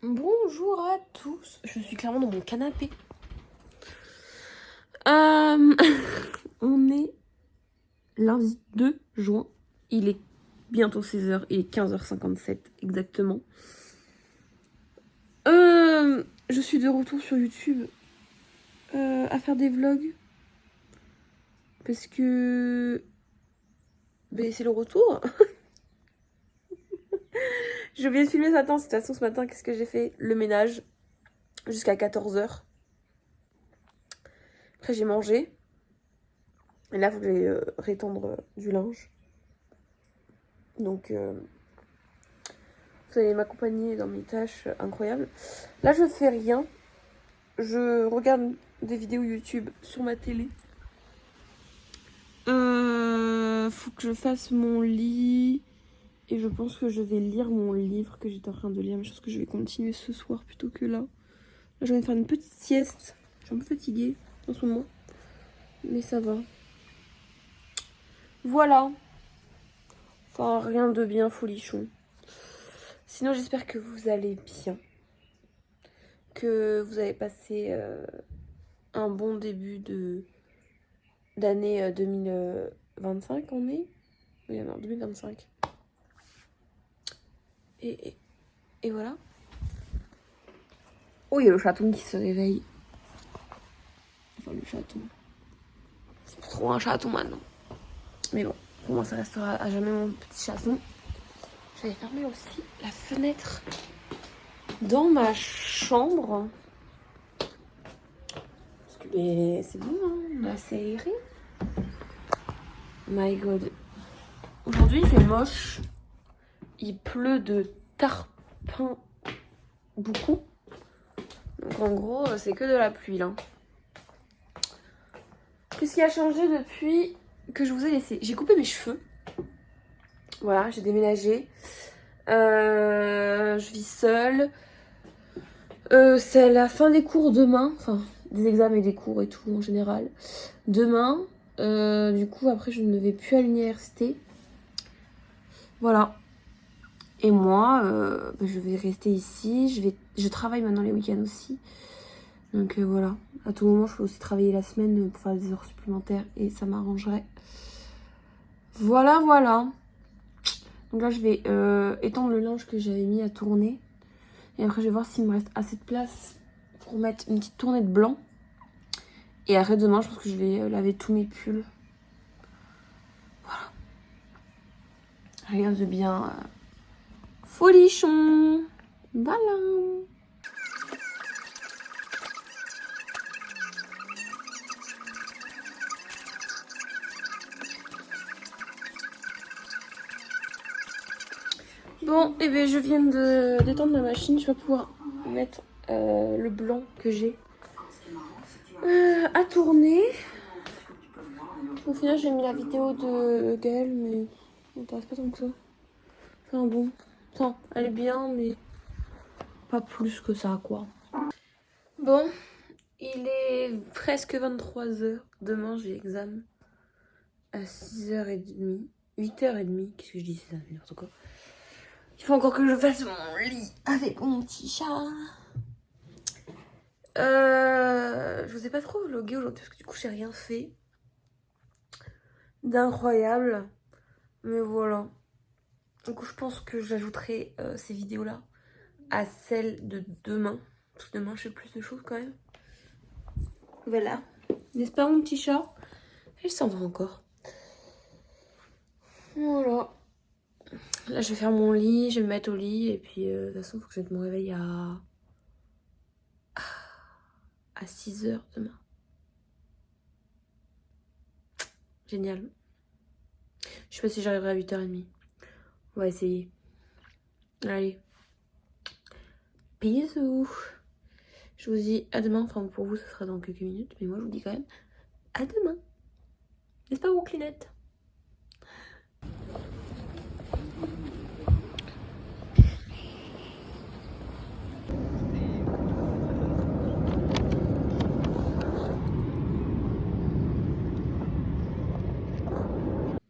Bonjour à tous, je suis clairement dans mon canapé. On est lundi 2 juin, il est bientôt 16h, il est 15h57 exactement. Je suis de retour sur YouTube à faire des vlogs parce que c'est le retour. Je viens de filmer ce matin, de toute façon ce matin qu'est-ce que j'ai fait? Le ménage jusqu'à 14h. Après j'ai mangé. Et là il faut que j'aille rétendre du linge. Donc vous allez m'accompagner dans mes tâches incroyables. Là je fais rien. Je regarde des vidéos YouTube sur ma télé. Faut que je fasse mon lit. Et je pense que je vais lire mon livre que j'étais en train de lire. Mais je pense que je vais continuer ce soir plutôt que là. Là, je vais faire une petite sieste. Je suis un peu fatiguée en ce moment. Mais ça va. Voilà. Enfin, rien de bien folichon. Sinon, j'espère que vous allez bien. Que vous avez passé un bon début d'année 2025, on est? Oui, non, 2025. Et voilà. Oh, il y a le chaton qui se réveille. Enfin, le chaton. C'est plus trop un chaton maintenant. Mais bon, pour moi, ça restera à jamais mon petit chaton. J'avais fermé aussi la fenêtre dans ma chambre. Parce que c'est bon, hein, on a assez aéré. My God. Aujourd'hui, c'est moche. Il pleut de tarpin beaucoup. Donc en gros, c'est que de la pluie là. Qu'est-ce qui a changé depuis que je vous ai laissé? J'ai coupé mes cheveux. Voilà, j'ai déménagé. Je vis seule. C'est la fin des cours demain. Enfin, des examens et des cours et tout en général. Demain. Du coup, après, je ne vais plus à l'université. Voilà. Et moi, je vais rester ici. Je travaille maintenant les week-ends aussi. Donc voilà. À tout moment, je peux aussi travailler la semaine pour faire des heures supplémentaires. Et ça m'arrangerait. Voilà, voilà. Donc là, je vais étendre le linge que j'avais mis à tourner. Et après, je vais voir s'il me reste assez de place pour mettre une petite tournée de blanc. Et après, demain, je pense que je vais laver tous mes pulls. Voilà. Rien de bien folichon. Voilà. Bon, et bien je viens d'étendre ma machine. Je vais pouvoir mettre le blanc que j'ai à tourner. Au final, j'ai mis la vidéo de Gaëlle, mais ça m'intéresse pas tant que ça. Enfin bon, enfin, elle est bien, mais pas plus que ça, quoi. Bon, il est presque 23h. Demain, j'ai examen à 6h30. 8h30. Qu'est-ce que je dis? C'est ça, n'importe quoi. Il faut encore que je fasse mon lit avec mon petit chat. Je vous ai pas trop vlogué aujourd'hui parce que du coup, j'ai rien fait d'incroyable. Mais voilà. Donc je pense que j'ajouterai ces vidéos-là à celles de demain. Parce que demain, je fais plus de choses quand même. Voilà. N'est-ce pas mon petit chat? Il s'en va encore. Voilà. Là, je vais faire mon lit, je vais me mettre au lit. Et puis, de toute façon, il faut que je mette mon réveil à 6h demain. Génial. Je sais pas si j'arriverai à 8h30. On va essayer. Allez. Bisous. Je vous dis à demain. Enfin, pour vous, ce sera dans quelques minutes. Mais moi, je vous dis quand même à demain. N'est-ce pas, Brooklynette?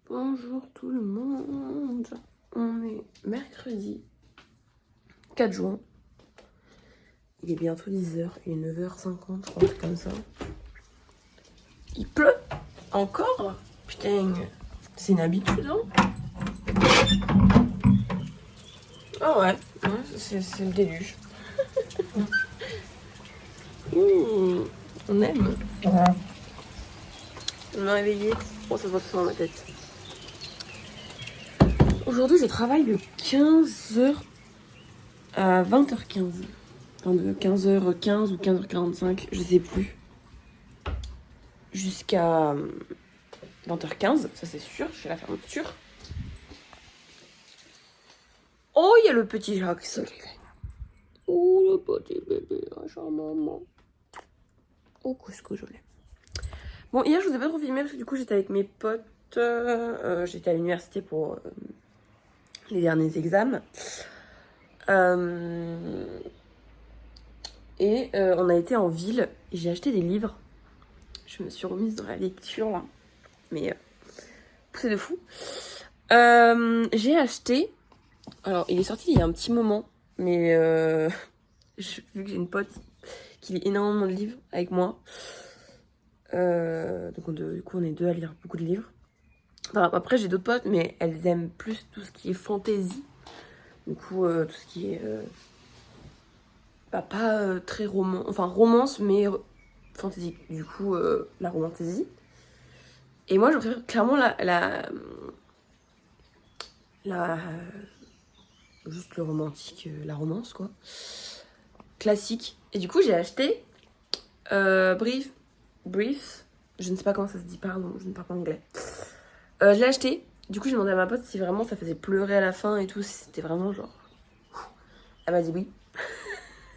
Bonjour tout le monde. On est mercredi 4 juin. Il est bientôt 10h, il est 9h50, je crois, un truc comme ça. Il pleut encore. Putain, c'est une habitude, hein. Ah ouais, c'est le déluge. On aime. On m'a réveillée. Oh, ça se voit tout dans ma tête. Aujourd'hui, je travaille de 15h à 20h15. Enfin, de 15h15 ou 15h45, je sais plus. Jusqu'à 20h15, ça c'est sûr, je fais la fermeture. Oh, il y a le petit chat qui se réveille. Oh, le petit bébé, maman. Oh, qu'est-ce que je l'ai. Bon, hier, je vous ai pas trop filmé parce que du coup, j'étais avec mes potes. J'étais à l'université pour les derniers examens. On a été en ville et j'ai acheté des livres. Je me suis remise dans la lecture là. Mais c'est de fou. J'ai acheté. Alors, il est sorti il y a un petit moment. Mais vu que j'ai une pote qui lit énormément de livres avec moi. Donc du coup, on est deux à lire beaucoup de livres. Enfin, après, j'ai d'autres potes, mais elles aiment plus tout ce qui est fantasy. Du coup, tout ce qui est... pas très roman... Enfin, romance, mais fantasy. Du coup, la romantasy. Et moi, je préfère clairement juste le romantique, la romance, quoi. Classique. Et du coup, j'ai acheté... Brief. Je ne sais pas comment ça se dit, pardon, je ne parle pas anglais. Je l'ai acheté. Du coup, j'ai demandé à ma pote si vraiment ça faisait pleurer à la fin et tout, si c'était vraiment genre... Elle m'a dit oui.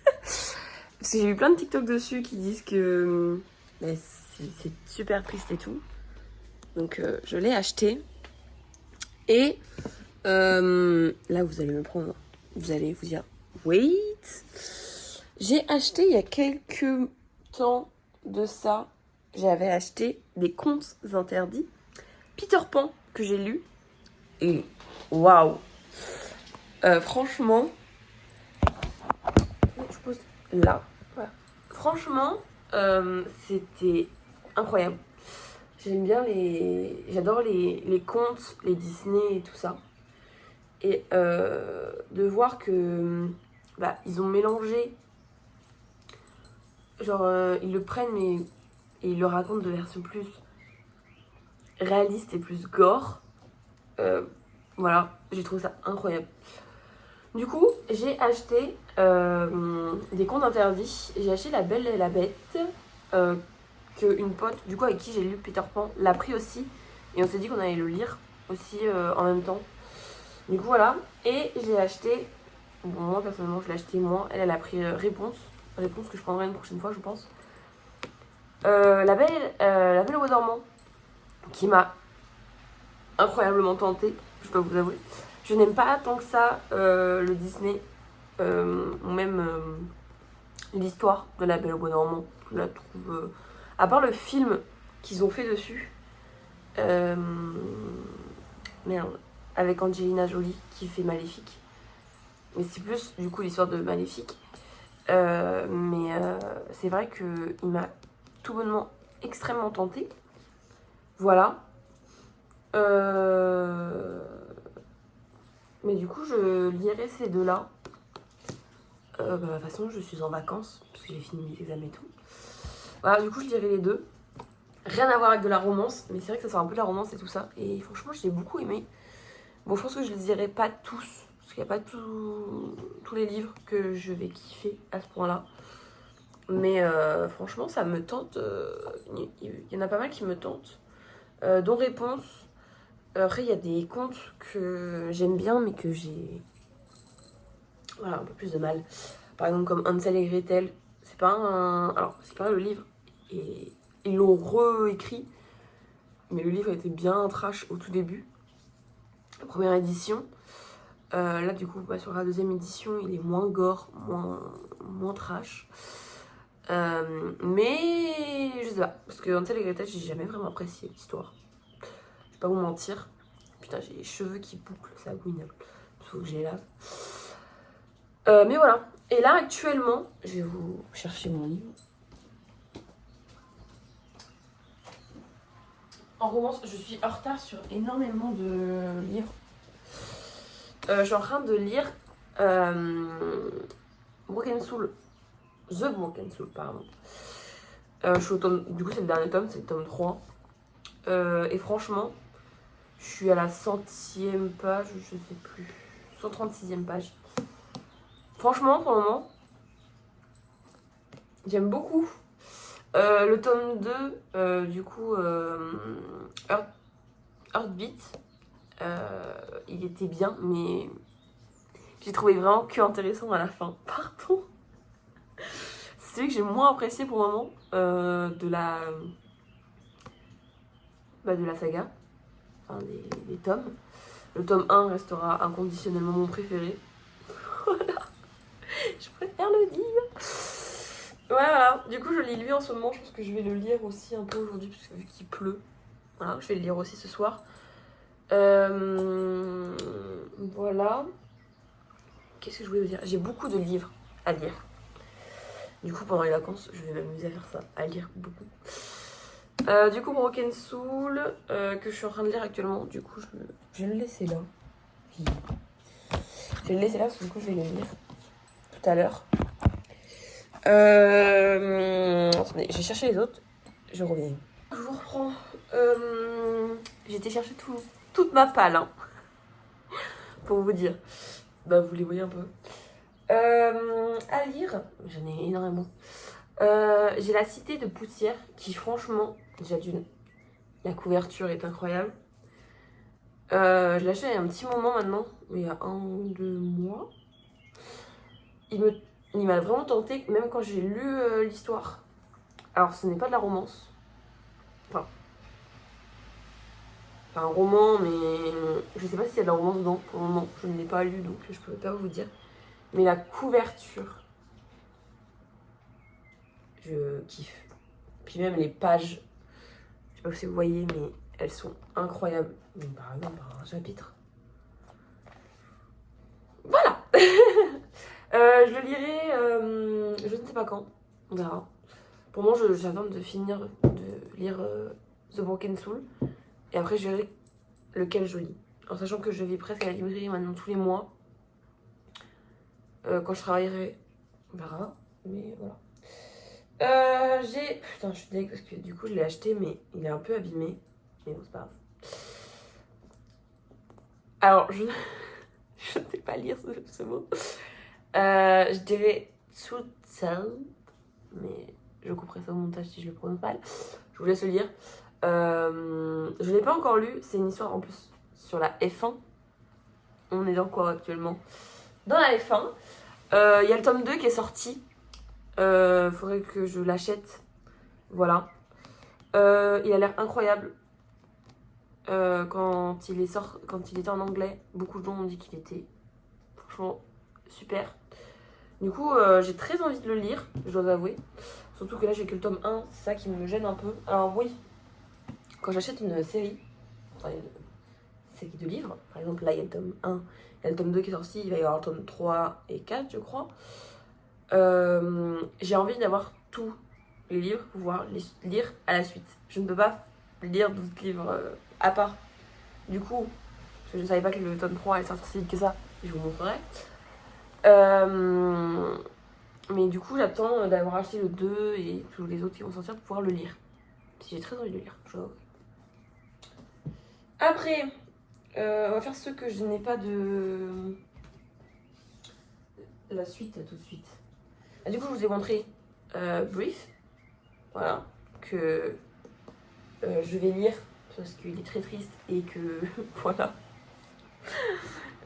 Parce que j'ai vu plein de TikTok dessus qui disent que c'est super triste et tout. Donc je l'ai acheté. Et là, vous allez me prendre... Vous allez vous dire... Wait. J'ai acheté il y a quelques temps de ça. J'avais acheté des contes interdits. Peter Pan, que j'ai lu. Et waouh. Franchement... Je pose là. Voilà. Franchement, c'était incroyable. J'aime bien j'adore les contes, les Disney et tout ça. Et de voir que ils ont mélangé, genre ils le prennent mais et ils le racontent de version plus réaliste et plus gore. Voilà, j'ai trouvé ça incroyable. Du coup, j'ai acheté des contes interdits. J'ai acheté La Belle et la Bête, qu'une pote, du coup avec qui j'ai lu Peter Pan, l'a pris aussi. Et on s'est dit qu'on allait le lire aussi en même temps. Du coup voilà, et j'ai acheté, bon moi personnellement je l'ai acheté moi, elle a pris Réponse que je prendrai une prochaine fois je pense. La Belle au Bois dormant, qui m'a incroyablement tentée, je dois vous avouer. Je n'aime pas tant que ça le Disney, ou même l'histoire de La Belle au Bois dormant. Je la trouve... à part le film qu'ils ont fait dessus, merde, avec Angelina Jolie qui fait Maléfique. Mais c'est plus du coup l'histoire de Maléfique. Mais c'est vrai qu'il m'a tout bonnement extrêmement tentée. Voilà. Mais du coup, je lirai ces deux-là. De toute façon, je suis en vacances, parce que j'ai fini mes examens et tout. Voilà, du coup, je lirai les deux. Rien à voir avec de la romance, mais c'est vrai que ça sort un peu de la romance et tout ça. Et franchement, je l'ai beaucoup aimé. Bon, je pense que je les lirai pas tous, parce qu'il n'y a pas tous les livres que je vais kiffer à ce point-là. Mais franchement, ça me tente. Il y en a pas mal qui me tentent. Dont Réponse. Après, il y a des contes que j'aime bien, mais que j'ai un peu plus de mal. Par exemple, comme Hansel et Gretel. C'est pas un... Alors, c'est pareil, le livre, et ils l'ont réécrit. Mais le livre était bien trash au tout début. La première édition. Là, du coup, sur la deuxième édition, il est moins gore, moins trash. Mais je sais pas, parce que Hansel et Gretel, j'ai jamais vraiment apprécié l'histoire. Je vais pas vous mentir. Putain, j'ai les cheveux qui bouclent, c'est abominable. Il faut que je les lave. Mais voilà, Et là, actuellement, je vais vous chercher mon livre. En romance, je suis en retard sur énormément de livres. Je suis en train de lire Broken Soul. The Broken Soul, pardon. Je suis au tome, du coup, c'est le dernier tome, c'est le tome 3. Et franchement, je suis à la 100e page, je sais plus. 136e page. Franchement, pour le moment, j'aime beaucoup. Le tome 2, du coup, Heartbeat, il était bien, mais j'ai trouvé vraiment que intéressant à la fin. Pardon. C'est celui que j'ai moins apprécié pour le moment de la saga, enfin des tomes. Le tome 1 restera inconditionnellement mon préféré. Voilà, je préfère le dire. Voilà, du coup je lis lui en ce moment, je pense que je vais le lire aussi un peu aujourd'hui, parce que vu qu'il pleut, voilà, je vais le lire aussi ce soir. Voilà. Qu'est-ce que je voulais vous dire? J'ai beaucoup de livres à lire. Du coup, pendant les vacances, je vais m'amuser à faire ça, à lire beaucoup. Du coup, Broken Soul, que je suis en train de lire actuellement, du coup, je vais le laisser là. Je vais le laisser là parce que du coup, je vais le lire tout à l'heure. Attendez, j'ai cherché les autres, je reviens. Je vous reprends. J'ai été chercher toute ma palle, hein, pour vous dire. Bah, vous les voyez un peu. À lire, j'en ai énormément. J'ai La Cité de Poussière, qui franchement, déjà d'une, la couverture est incroyable. Je l'ai acheté il y a un petit moment maintenant, il y a 1-2 mois. Il m'a vraiment tenté, même quand j'ai lu l'histoire. Alors, ce n'est pas de la romance. Enfin, c'est un roman, mais je sais pas s'il y a de la romance dedans. Pour le moment, je ne l'ai pas lu, donc je peux pas vous dire. Mais la couverture, je kiffe. Puis même les pages, je sais pas si vous voyez, mais elles sont incroyables. Donc, par exemple, un chapitre. Voilà. Je le lirai, je ne sais pas quand. On verra. Pour moi, j'attends de finir de lire The Broken Soul. Et après, je verrai lequel je lis. En sachant que je vais presque à la librairie maintenant tous les mois. Quand je travaillerai, on verra. Mais voilà. Putain, je suis dégueu parce que du coup, je l'ai acheté, mais il est un peu abîmé. Mais bon, c'est pas grave. Alors, je ne sais pas lire ce mot. Je dirais Tsutsel, mais je couperai ça au montage si je le prononce mal. Je vous laisse le lire. Je l'ai pas encore lu, c'est une histoire en plus sur la F1. On est dans quoi actuellement? Dans la F1. Il y a le tome 2 qui est sorti. Faudrait que je l'achète. Voilà. Il a l'air incroyable. Quand il était en anglais, beaucoup de gens ont dit qu'il était franchement super. Du coup, j'ai très envie de le lire, je dois avouer. Surtout que là, j'ai que le tome 1, c'est ça qui me gêne un peu. Alors oui, quand j'achète une série, enfin une série de livres, par exemple là, il y a le tome 1, il y a le tome 2 qui est sorti, il va y avoir le tome 3 et 4, je crois. J'ai envie d'avoir tous les livres pour pouvoir les lire à la suite. Je ne peux pas lire d'autres livres à part. Du coup, parce que je ne savais pas que le tome 3 allait sortir si vite que ça, je vous montrerai. Mais du coup, j'attends d'avoir acheté le 2 et tous les autres qui vont sortir pour pouvoir le lire. J'ai très envie de le lire. Après, on va faire ceux que je n'ai pas de la suite tout de suite. Du coup, je vous ai montré Brief. Voilà. Que je vais lire parce qu'il est très triste et que voilà.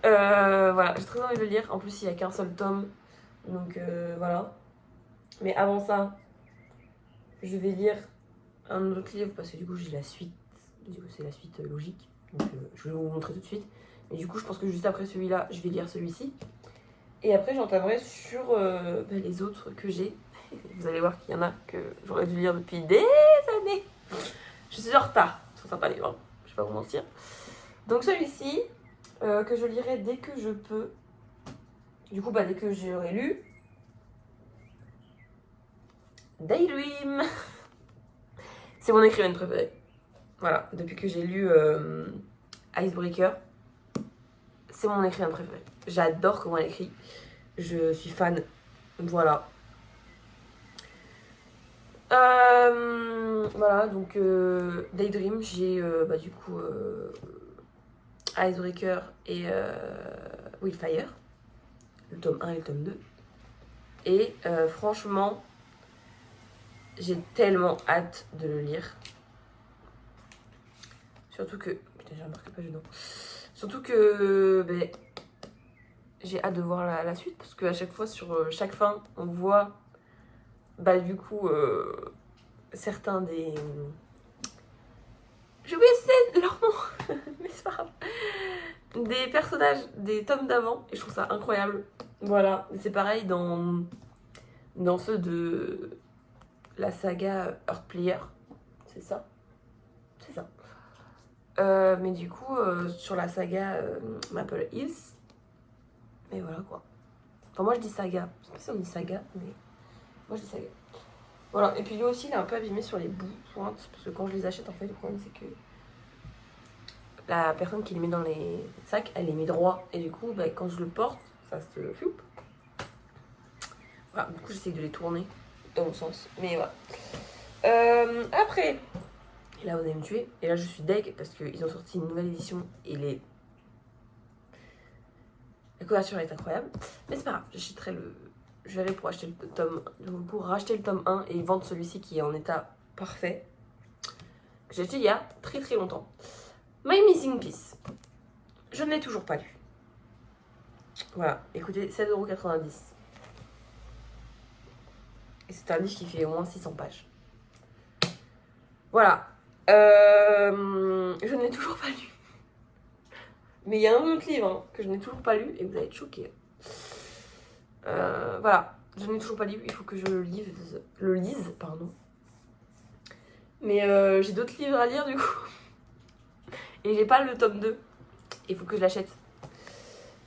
Voilà, j'ai très envie de le lire. En plus, il n'y a qu'un seul tome. Donc voilà. Mais avant ça, je vais lire un autre livre parce que du coup, j'ai la suite. Du coup, c'est la suite logique. Donc je vais vous montrer tout de suite. Mais du coup, je pense que juste après celui-là, je vais lire celui-ci. Et après, j'entamerai sur les autres que j'ai. Vous allez voir qu'il y en a que j'aurais dû lire depuis des années. Je suis en retard sur certains livres, je vais pas vous mentir. Donc celui-ci, que je lirai dès que je peux. Du coup, dès que j'aurai lu, Daydream. C'est mon écrivaine préférée. Voilà, depuis que j'ai lu Icebreaker, c'est mon écrivaine préférée. J'adore comment elle écrit. Je suis fan. Voilà. Voilà, donc Daydream, j'ai du coup Icebreaker et Wildfire, le tome 1 et le tome 2. Et franchement, j'ai tellement hâte de le lire. Surtout que... Putain, j'ai remarqué pas dedans. Surtout que... j'ai hâte de voir la suite, parce qu'à chaque fois, sur chaque fin, on voit... du coup, certains des... J'ai oublié leur nom, mais c'est pas grave. Des personnages des tomes d'avant, et je trouve ça incroyable. Voilà, c'est pareil dans ceux de la saga Earthplayer. C'est ça. C'est ça. Mais du coup, sur la saga Maple Hills, mais voilà quoi. Enfin, moi je dis saga. Je sais pas si on dit saga, mais moi je dis saga. Voilà, et puis lui aussi il est un peu abîmé sur les bouts, pointes, parce que quand je les achète, en fait, le problème c'est que la personne qui les met dans les sacs, elle les met droit, et du coup, quand je le porte, ça se floupe. Voilà, du coup, j'essaie de les tourner dans le sens, mais voilà. Après, et là vous allez me tuer, et là je suis deg parce qu'ils ont sorti une nouvelle édition et la couverture est incroyable, mais c'est pas grave, j'achèterai je verrai pour acheter le tome, pour racheter le tome 1 et vendre celui-ci qui est en état parfait, que j'ai acheté il y a très très longtemps. My Missing Piece, je ne l'ai toujours pas lu. Voilà, écoutez, 16,90 €. Et c'est un livre qui fait au moins 600 pages. Voilà. Je ne l'ai toujours pas lu. Mais il y a un autre livre que je n'ai toujours pas lu et vous allez être choqués. Voilà, je ne l'ai toujours pas lu, il faut que je le lise, pardon. Mais j'ai d'autres livres à lire du coup. Et j'ai pas le tome 2. Il faut que je l'achète.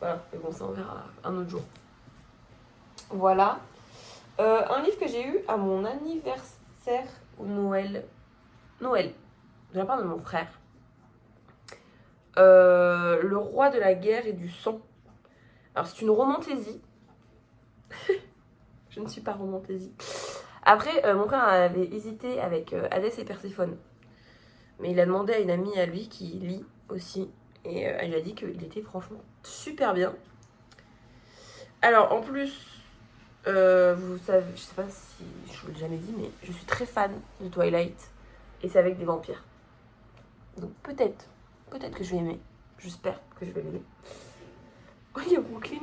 Voilà, mais bon, ça on verra un autre jour. Voilà. Un livre que j'ai eu à mon anniversaire ou Noël, de la part de mon frère. Le roi de la guerre et du sang. Alors c'est une romantaisie. Je ne suis pas romantaisie. Après, mon frère avait hésité avec Hadès et Perséphone. Mais il a demandé à une amie à lui qui lit aussi. Et elle lui a dit qu'il était franchement super bien. Alors en plus, vous savez, je sais pas si je vous l'ai jamais dit, mais je suis très fan de Twilight. Et c'est avec des vampires. Donc peut-être que je vais aimer. J'espère que je vais l'aimer. Oh, il y a Brooklyn.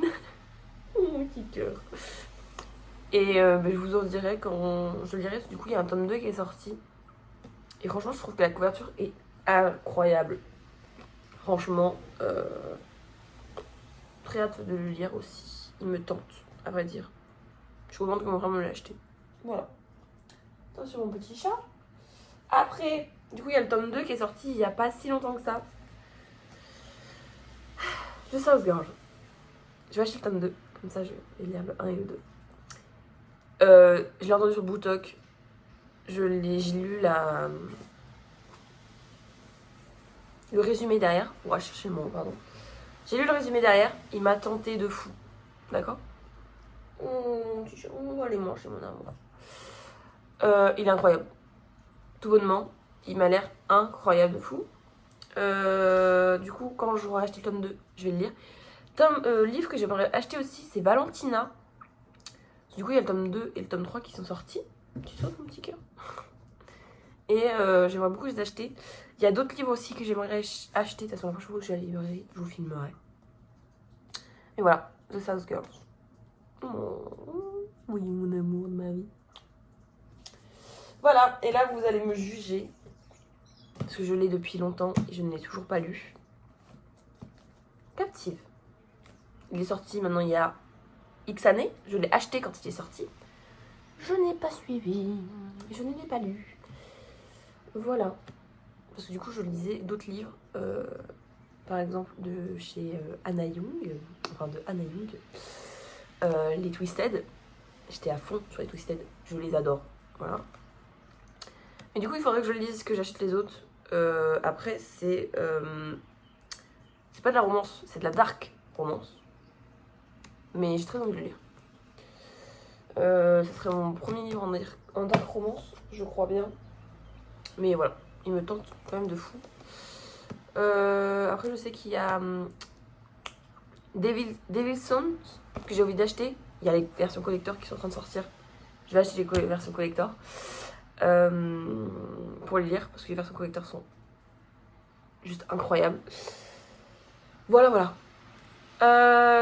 Oh, mon petit cœur. Et je vous en dirai quand je le lirai. Du coup, il y a un tome 2 qui est sorti. Et franchement, je trouve que la couverture est incroyable. Franchement, très hâte de le lire aussi. Il me tente, à vrai dire. Je suis contente que mon frère me l'ait acheté. Voilà. Attention, mon petit chat. Après, du coup, il y a le tome 2 qui est sorti il n'y a pas si longtemps que ça. The South Girl. Je vais acheter le tome 2. Comme ça, je vais lire le 1 et le 2. Je l'ai entendu sur Bootok. J'ai lu le résumé derrière. On va chercher le mot, pardon. J'ai lu le résumé derrière. Il m'a tenté de fou. D'accord? On va aller manger, mon amour. Il est incroyable. Tout bonnement. Il m'a l'air incroyable de fou. Du coup, quand j'aurai acheté le tome 2, je vais le lire. Livre que j'aimerais acheter aussi, c'est Valentina. Du coup, il y a le tome 2 et le tome 3 qui sont sortis. Tu sautes, mon petit cœur. Et j'aimerais beaucoup les acheter. Il y a d'autres livres aussi que j'aimerais acheter. De toute façon, la prochaine fois que je vais à la librairie, je vous filmerai. Et voilà, The South Girls. Oh, oui, mon amour de ma vie. Voilà, et là, vous allez me juger. Parce que je l'ai depuis longtemps et je ne l'ai toujours pas lu. Captive. Il est sorti maintenant il y a X années. Je l'ai acheté quand il est sorti. Je n'ai pas suivi. Je ne l'ai pas lu. Voilà. Parce que du coup, je lisais d'autres livres. Par exemple, de chez Anna Young. Enfin, de Anna Young. Les Twisted. J'étais à fond sur les Twisted. Je les adore. Voilà. Mais du coup, il faudrait que je lise, que j'achète les autres. Après, c'est pas de la romance, c'est de la dark romance. Mais j'ai très envie de le lire. Ce serait mon premier livre en dark romance, je crois bien. Mais voilà, il me tente quand même de fou. Après, je sais qu'il y a Devil's Sons que j'ai envie d'acheter. Il y a les versions collector qui sont en train de sortir. Je vais acheter les versions collector pour les lire parce que les versions collector sont juste incroyables. Voilà.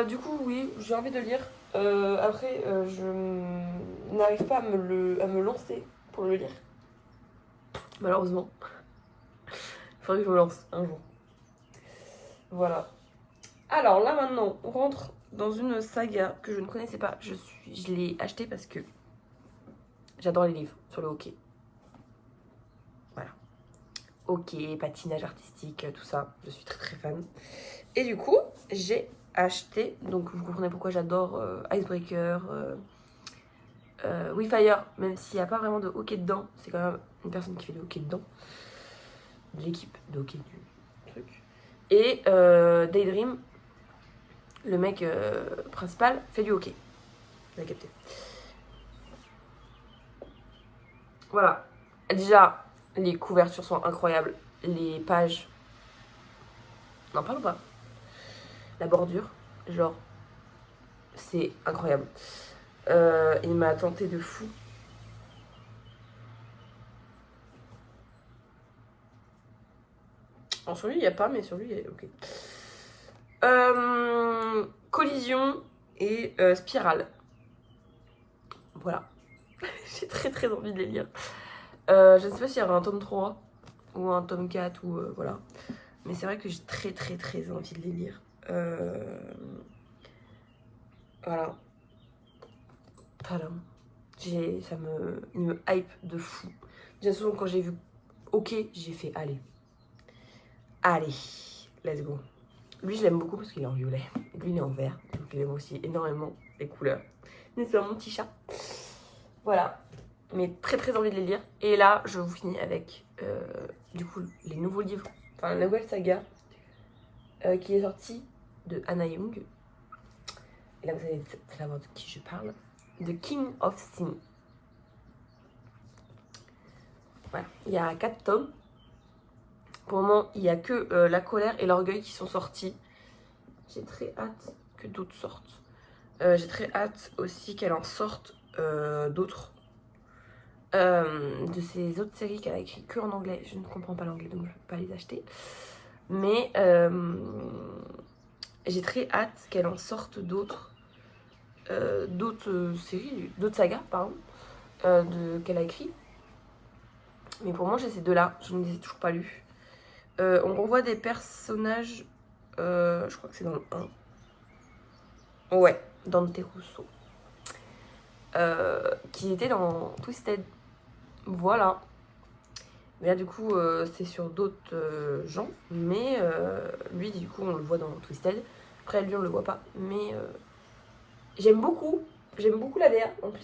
Du coup, oui, j'ai envie de lire. Après, je n'arrive pas à me lancer pour le lire. Malheureusement. Il faudrait que je me lance un jour. Voilà. Alors là maintenant, on rentre dans une saga que je ne connaissais pas. Je l'ai acheté parce que j'adore les livres sur le hockey. Voilà. Hockey, patinage artistique, tout ça. Je suis très très fan. Et du coup, j'ai acheté, donc vous comprenez pourquoi j'adore Icebreaker, WeFire, même s'il n'y a pas vraiment de hockey dedans. C'est quand même une personne qui fait du hockey dedans. De l'équipe de hockey du truc. Et Daydream, le mec principal, fait du hockey. Vous avez capté. Voilà. Déjà, les couvertures sont incroyables. Les pages. N'en parle pas. La bordure, genre, c'est incroyable. Il m'a tenté de fou. Alors sur lui, il n'y a pas, mais sur lui, il y a... Ok. Collision et Spirale. Voilà. J'ai très très envie de les lire. Je ne sais pas s'il y aura un tome 3 ou un tome 4 ou voilà. Mais c'est vrai que j'ai très très très envie de les lire. Voilà. Tadam. Il me hype de fou. Déjà souvent quand j'ai vu OK, j'ai fait allez, let's go. Lui je l'aime beaucoup parce qu'il est en violet. Et lui il est en vert. Donc il aime aussi énormément les couleurs. Mais c'est mon petit chat. Voilà. Mais très très envie de les lire. Et là je vous finis avec du coup les nouveaux livres. Enfin la nouvelle saga qui est sortie de Hannah Young. Et là vous allez savoir de qui je parle. The King of Sin. Voilà, il y a 4 tomes. Pour le moment, il n'y a que La colère et l'orgueil qui sont sortis. J'ai très hâte que d'autres sortent. J'ai très hâte aussi qu'elle en sorte d'autres. De ces autres séries qu'elle a écrit que en anglais. Je ne comprends pas l'anglais, donc je ne peux pas les acheter. Mais j'ai très hâte qu'elle en sorte d'autres. D'autres séries, d'autres sagas, pardon, qu'elle a écrit. Mais pour moi, j'ai ces deux-là. Je ne les ai toujours pas lus. On revoit des personnages. Je crois que c'est dans le 1. Ouais, Dante Rousseau. Qui était dans Twisted. Voilà. Mais là, du coup, c'est sur d'autres gens. Mais lui, du coup, on le voit dans Twisted. Après, lui, on le voit pas. Mais j'aime beaucoup. J'aime beaucoup la DA. En plus,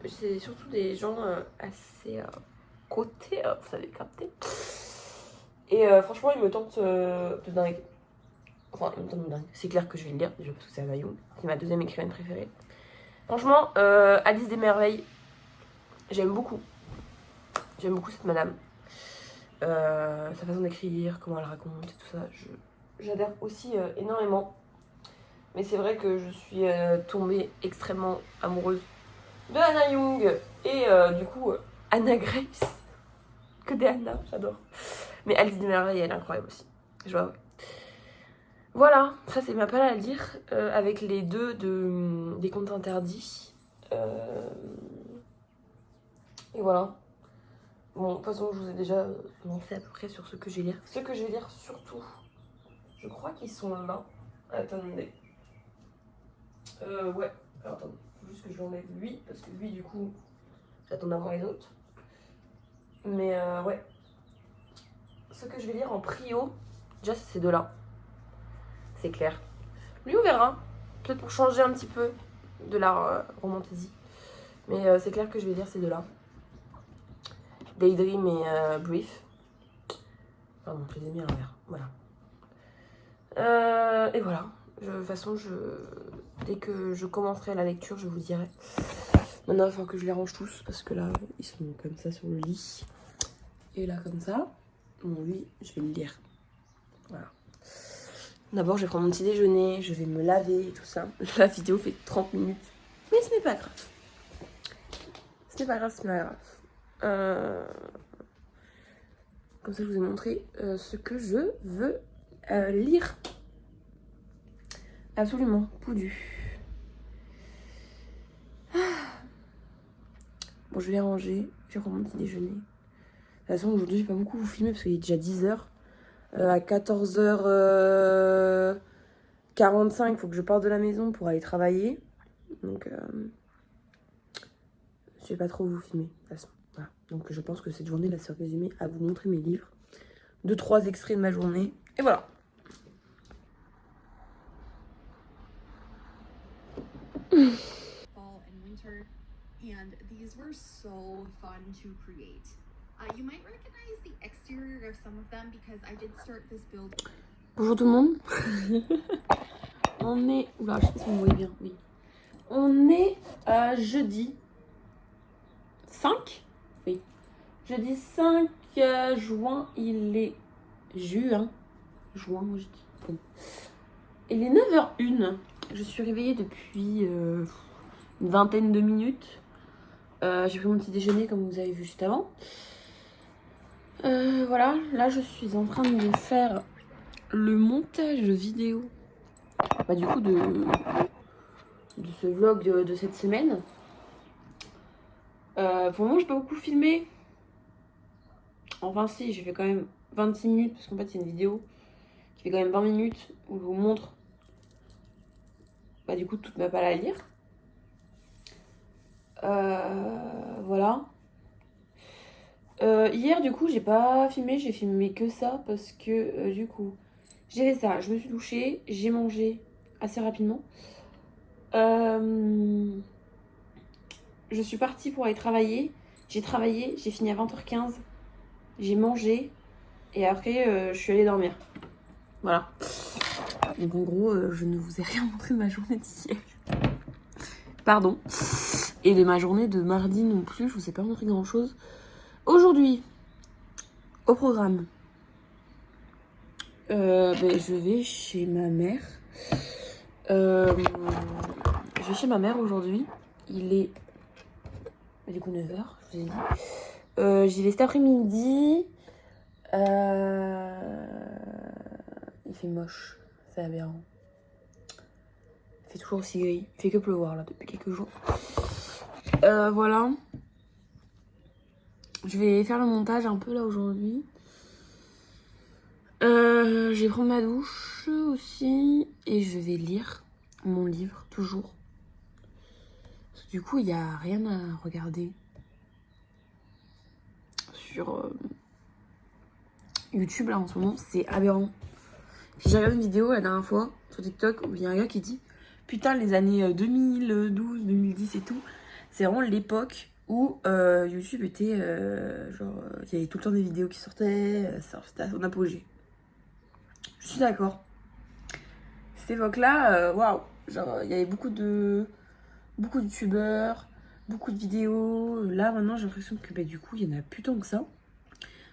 c'est surtout des gens assez cotés. Vous savez capter. Et franchement, il me tente de dingue. Enfin, il me tente de dingue. C'est clair que je vais le lire, déjà parce que c'est Hannah Young. C'est ma deuxième écrivaine préférée. Franchement, Alice des Merveilles, j'aime beaucoup. J'aime beaucoup cette madame. Sa façon d'écrire, comment elle raconte et tout ça, j'adhère aussi énormément. Mais c'est vrai que je suis tombée extrêmement amoureuse de Hannah Young et du coup Anna Grace. Que des Anna, j'adore. Mais Alice des Merveilles, elle est incroyable aussi. Je vois. Voilà, ça c'est ma palle à lire avec les deux des contes interdits. Et voilà. Bon, de toute façon, je vous ai déjà lancé à peu près sur ce que je vais lire. Ce que je vais lire surtout, je crois qu'ils sont là. Attendez. Ouais. Alors, attendez. Faut juste que je l'enlève lui, parce que lui, du coup, j'attends d'avoir les autres. Mais ouais. Ce que je vais lire en prio, déjà, c'est ces deux-là. C'est clair. Lui, on verra. Peut-être pour changer un petit peu de la romantasy. Mais c'est clair que je vais lire ces deux-là. Daydream et Brief. Pardon, je les ai mis à l'envers. Voilà. Et voilà. De toute façon, dès que je commencerai la lecture, je vous dirai. Maintenant, il faut que je les range tous parce que là, ils sont comme ça sur le lit. Et là, comme ça. Bon, lui, je vais le lire. Voilà. D'abord, je vais prendre mon petit déjeuner, je vais me laver et tout ça. La vidéo fait 30 minutes. Mais ce n'est pas grave. Ce n'est pas grave, ce n'est pas grave. Comme ça, je vous ai montré ce que je veux lire. Absolument, poudu. Bon, je vais ranger, je vais prendre mon petit déjeuner. De toute façon, aujourd'hui, je vais pas beaucoup vous filmer parce qu'il est déjà 10h. À 14h45, il faut que je parte de la maison pour aller travailler. Donc, je vais pas trop vous filmer, de toute façon. Voilà. Donc, je pense que cette journée va se résumer à vous montrer mes livres. 2-3 extraits de ma journée. Et voilà. Fall and winter, and these were so fun to create. You might recognize the exterior of some of them because I did start this build. Bonjour tout le monde. On est... Oula, je sais pas si vous me voyez bien, oui. On est jeudi 5. Oui. Jeudi 5 juin, il est... Juin, moi je dis. Bon. Il est 9h01. Je suis réveillée depuis une vingtaine de minutes. J'ai pris mon petit déjeuner comme vous avez vu juste avant. Voilà, là je suis en train de faire le montage vidéo du coup de ce vlog de cette semaine. Pour le moment j'ai pas beaucoup filmé. Enfin si, j'ai fait quand même 26 minutes parce qu'en fait c'est une vidéo qui fait quand même 20 minutes où je vous montre du coup toute ma palle à lire. Voilà. Hier du coup j'ai pas filmé, j'ai filmé que ça parce que du coup j'ai fait ça, je me suis douchée, j'ai mangé assez rapidement. Je suis partie pour aller travailler, j'ai travaillé, j'ai fini à 20h15, j'ai mangé et après je suis allée dormir. Voilà. Donc en gros je ne vous ai rien montré de ma journée d'hier. Pardon. Et de ma journée de mardi non plus, je vous ai pas montré grand chose. Aujourd'hui, au programme, je vais chez ma mère. Je vais chez ma mère aujourd'hui. Il est du coup 9h, je vous ai dit. J'y vais cet après-midi. Il fait moche, c'est aberrant. Il fait toujours aussi gris. Il fait que pleuvoir là depuis quelques jours. Voilà. Je vais faire le montage un peu là aujourd'hui. Je vais prendre ma douche aussi. Et je vais lire mon livre, toujours. Parce que du coup, il n'y a rien à regarder sur YouTube là en ce moment. C'est aberrant. J'ai regardé une vidéo la dernière fois sur TikTok où il y a un gars qui dit putain, les années 2012, 2010 et tout, c'est vraiment l'époque où YouTube était il y avait tout le temps des vidéos qui sortaient, c'était à son apogée. Je suis d'accord. Cette époque-là, waouh, genre il y avait beaucoup de youtubeurs, beaucoup de vidéos. Là maintenant j'ai l'impression que du coup il y en a plus tant que ça.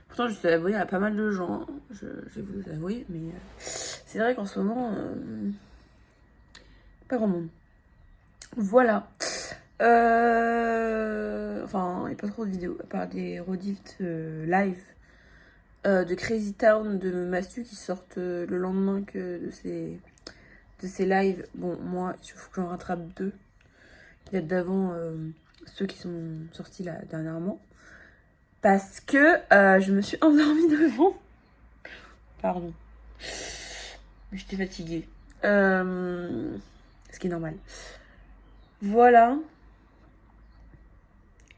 Pourtant je suis abonnée à pas mal de gens, hein. Je vais vous avouer, mais c'est vrai qu'en ce moment, pas grand monde. Voilà. Enfin, il n'y a pas trop de vidéos, à part des rediffs live de Crazy Town de Mastu qui sortent le lendemain que de ces lives. Bon, moi, il faut que j'en rattrape 2 qui datent d'avant ceux qui sont sortis là dernièrement. Parce que je me suis endormie devant. Pardon. Mais j'étais fatiguée. Ce qui est normal. Voilà.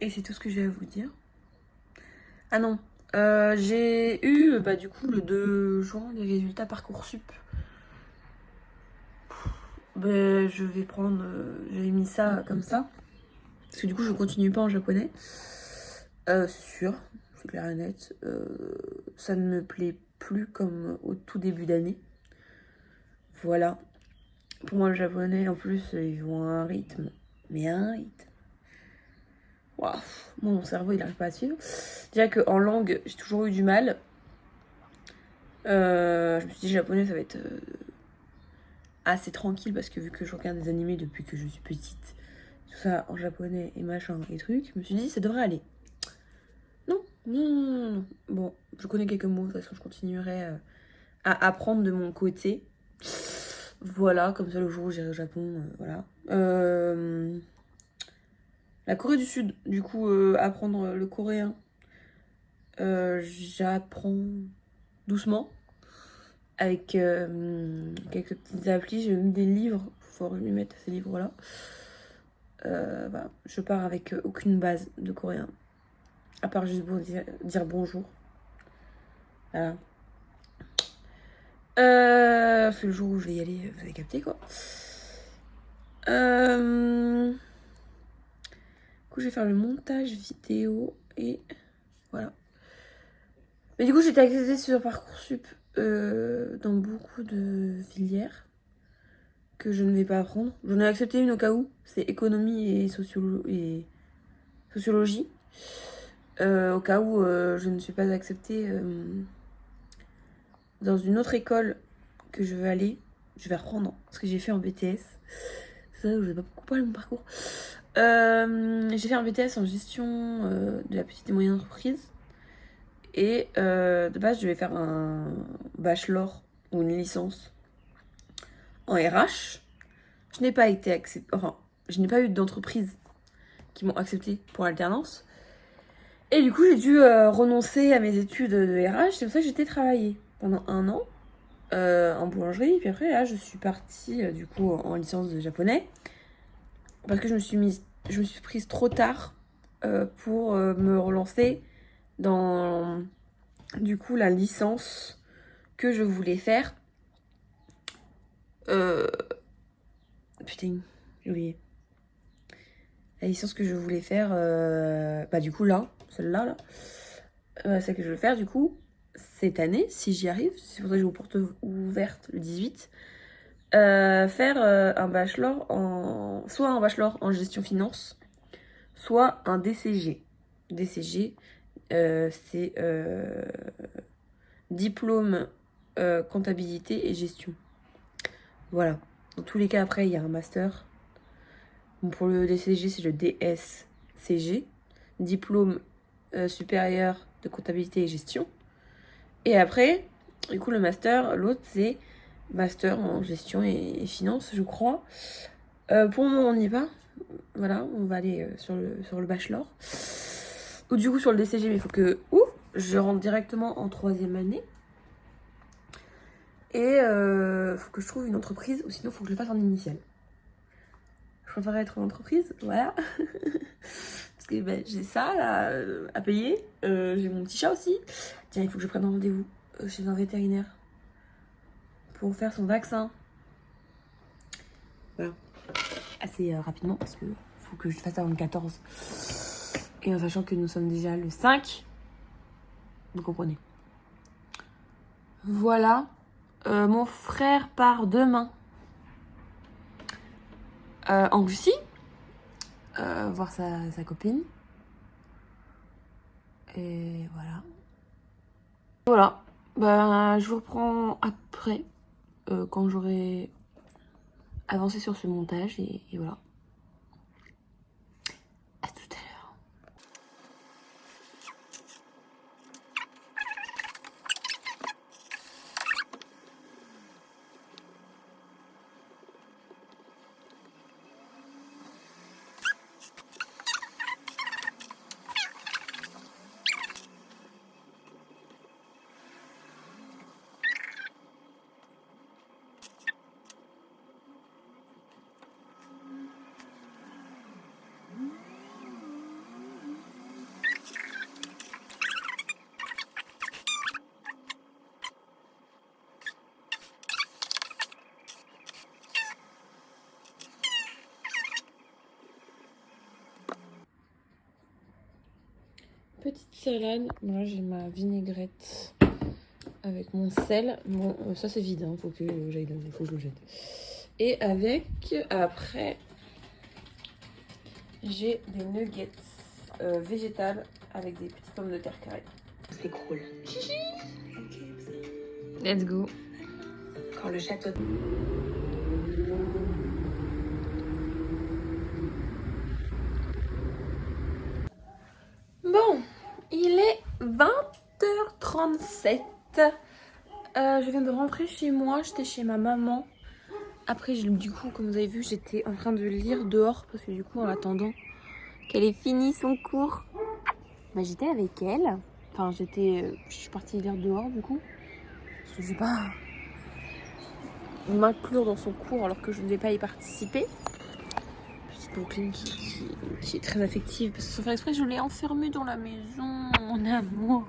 Et c'est tout ce que j'ai à vous dire. Ah non. J'ai eu du coup le 2 juin les résultats Parcoursup. Je vais prendre... J'avais mis ça comme ça. Parce que du coup je continue pas en japonais. C'est sûr. c'est clair et net. Ça ne me plaît plus comme au tout début d'année. Voilà. Pour moi, le japonais, en plus, ils ont un rythme. Mais un rythme. Waouh. Moi, mon cerveau, il n'arrive pas à suivre. Déjà qu'en langue, j'ai toujours eu du mal. Je me suis dit, japonais, ça va être assez tranquille parce que vu que je regarde des animés depuis que je suis petite, tout ça en japonais et machin et trucs, je me suis dit, ça devrait aller. Non, non, non, non, non. Bon, je connais quelques mots, de toute façon, je continuerai à apprendre de mon côté. Voilà, comme ça, le jour où j'irai au Japon, voilà. La Corée du Sud, du coup, apprendre le coréen. J'apprends doucement avec quelques petites applis. J'ai mis des livres, faut que je m'y mette à ces livres-là. Voilà. Je pars avec aucune base de coréen, à part juste dire bonjour. Voilà. C'est le jour où je vais y aller, vous avez capté quoi. Du coup, je vais faire le montage vidéo et voilà. Mais du coup, j'étais acceptée sur Parcoursup dans beaucoup de filières que je ne vais pas apprendre. J'en ai accepté une au cas où, c'est économie et sociologie. Au cas où je ne suis pas acceptée dans une autre école que je veux aller, je vais reprendre ce que j'ai fait en BTS. Ça, je vais pas beaucoup parler de mon parcours. J'ai fait un BTS en gestion de la petite et moyenne entreprise. Et de base, je vais faire un bachelor ou une licence en RH. Je n'ai pas été acceptée, enfin, je n'ai pas eu d'entreprise qui m'ont acceptée pour l'alternance. Et du coup, j'ai dû renoncer à mes études de RH. C'est pour ça que j'étais travailler pendant 1 an en boulangerie. Et puis après, là, je suis partie du coup en licence de japonais. Parce que je me suis prise trop tard pour me relancer dans du coup la licence que je voulais faire. Putain, j'ai oublié. La licence que je voulais faire, bah du coup là, celle-là, celle que je veux faire du coup, cette année, si j'y arrive, c'est pour ça que j'ai aux portes ouvertes le 18, faire un bachelor soit un bachelor en gestion finance, soit un DCG. DCG, c'est diplôme comptabilité et gestion. Voilà. Dans tous les cas, après, il y a un master. Bon, pour le DCG, c'est le DSCG, diplôme supérieur de comptabilité et gestion. Et après, du coup, le master, l'autre, c'est master en gestion et finance, je crois. Pour le moment, on n'y est pas. Voilà, on va aller sur le bachelor. Ou du coup, sur le DCG, mais il faut que je rentre directement en 3e année. Et faut que je trouve une entreprise, ou sinon, il faut que je le fasse en initial. Je préférerais être en entreprise, voilà. Parce que ben, j'ai ça là à payer. J'ai mon petit chat aussi. Tiens, il faut que je prenne un rendez-vous chez un vétérinaire pour faire son vaccin. Voilà. Assez rapidement parce que faut que je fasse ça avant le 14. Et en sachant que nous sommes déjà le 5. Vous comprenez. Voilà. Mon frère part demain en Russie. Voir sa copine. Et voilà. Voilà. Bah, je vous reprends après, quand j'aurai avancé sur ce montage. Et voilà. À tout à l'heure. Petite salade. Moi, j'ai ma vinaigrette avec mon sel. Bon, ça c'est vide, hein. Faut que j'aille, faut que je le jette. Et avec, après, j'ai des nuggets végétales avec des petites pommes de terre carrées. C'est cool. Let's go. Quand le château... Bon, il est 20h37. Je viens de rentrer chez moi, j'étais chez ma maman. Après, du coup, comme vous avez vu, j'étais en train de lire dehors parce que du coup, en attendant qu'elle ait fini son cours, bah, j'étais avec elle. Enfin, je suis partie lire dehors du coup. Parce que je vais pas m'inclure dans son cours alors que je ne vais pas y participer. Petite Brooklyn qui est très affective parce que sans faire exprès, je l'ai enfermée dans la maison, mon amour.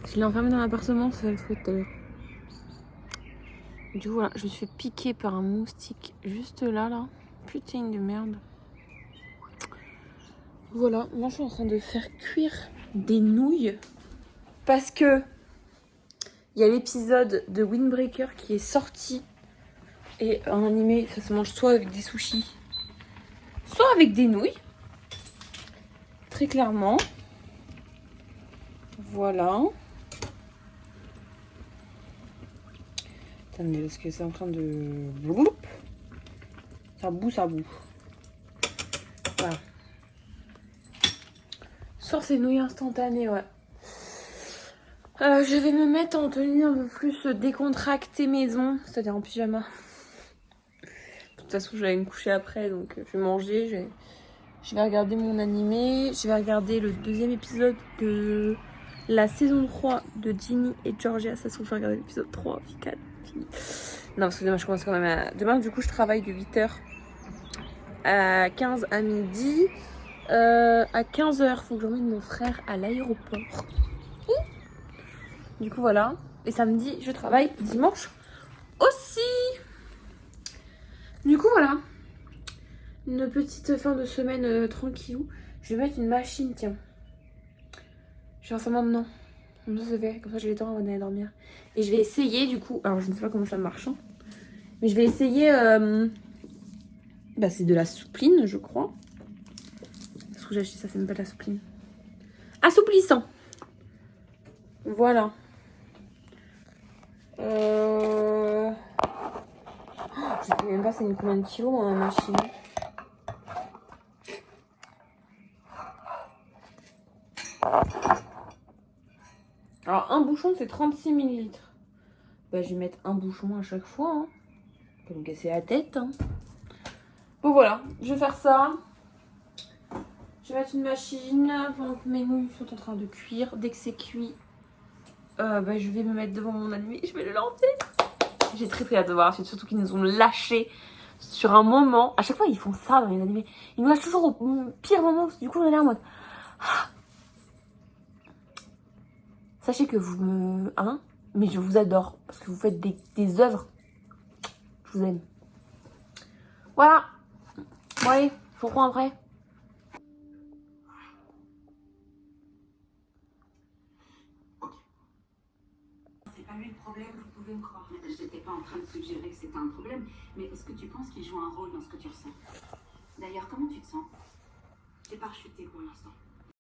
Je l'ai enfermée dans l'appartement, ça fait exprès tout à l'heure. Du coup, voilà, je me suis fait piquer par un moustique juste là. Putain de merde. Voilà, moi je suis en train de faire cuire des nouilles. Parce que il y a l'épisode de Windbreaker qui est sorti. Et en animé, ça se mange soit avec des sushis, soit avec des nouilles. Très clairement. Voilà. Attendez, parce que c'est en train de... Ça boue. Voilà. Sur ces nouilles instantanées, ouais. Je vais me mettre en tenue un peu plus décontractée maison, c'est-à-dire en pyjama. De toute façon, je vais me coucher après, donc je vais manger, je vais regarder mon animé, je vais regarder le deuxième épisode de la saison 3 de Ginny et Georgia. Ça se trouve, je vais regarder l'épisode 3, puis 4, puis... Non, parce que demain, je commence quand même à... Demain, du coup, je travaille de 8h à 15 à midi. À 15h, faut que j'emmène mon frère à l'aéroport. Du coup, voilà. Et samedi, je travaille. Dimanche aussi. Du coup, voilà. Une petite fin de semaine tranquillou. Je vais mettre une machine, tiens. Je vais faire ça maintenant. Comme ça, c'est fait. Comme ça, j'ai le temps avant d'aller dormir. Et je vais essayer, du coup... Alors, je ne sais pas comment ça marche. Hein. Mais je vais essayer... Bah, c'est de la soupline, je crois. Parce que j'ai acheté ça, c'est même pas de la soupline. Assouplissant. Voilà. Je sais même pas c'est une combien de kilos dans ma machine. Alors un bouchon c'est 36 ml. Bah je vais mettre un bouchon à chaque fois. Hein. Pas me casser la tête. Hein. Bon voilà, je vais faire ça. Je vais mettre une machine pendant que mes nouilles sont en train de cuire. Dès que c'est cuit, bah, je vais me mettre devant mon animé et je vais le lancer. J'ai très hâte de voir, surtout qu'ils nous ont lâchés sur un moment. À chaque fois, ils font ça dans les animés. Ils nous lâchent toujours au pire moment. Du coup, on est là en mode... Sachez que vous me... Hein? Mais je vous adore. Parce que vous faites des œuvres. Je vous aime. Voilà. Bon allez, je vous reprends après. C'est pas lui le problème, vous pouvez me croire. Je n'étais pas en train de suggérer que c'était un problème, mais est-ce que tu penses qu'il joue un rôle dans ce que tu ressens? D'ailleurs, comment tu te sens? J'ai pas rechuté pour l'instant.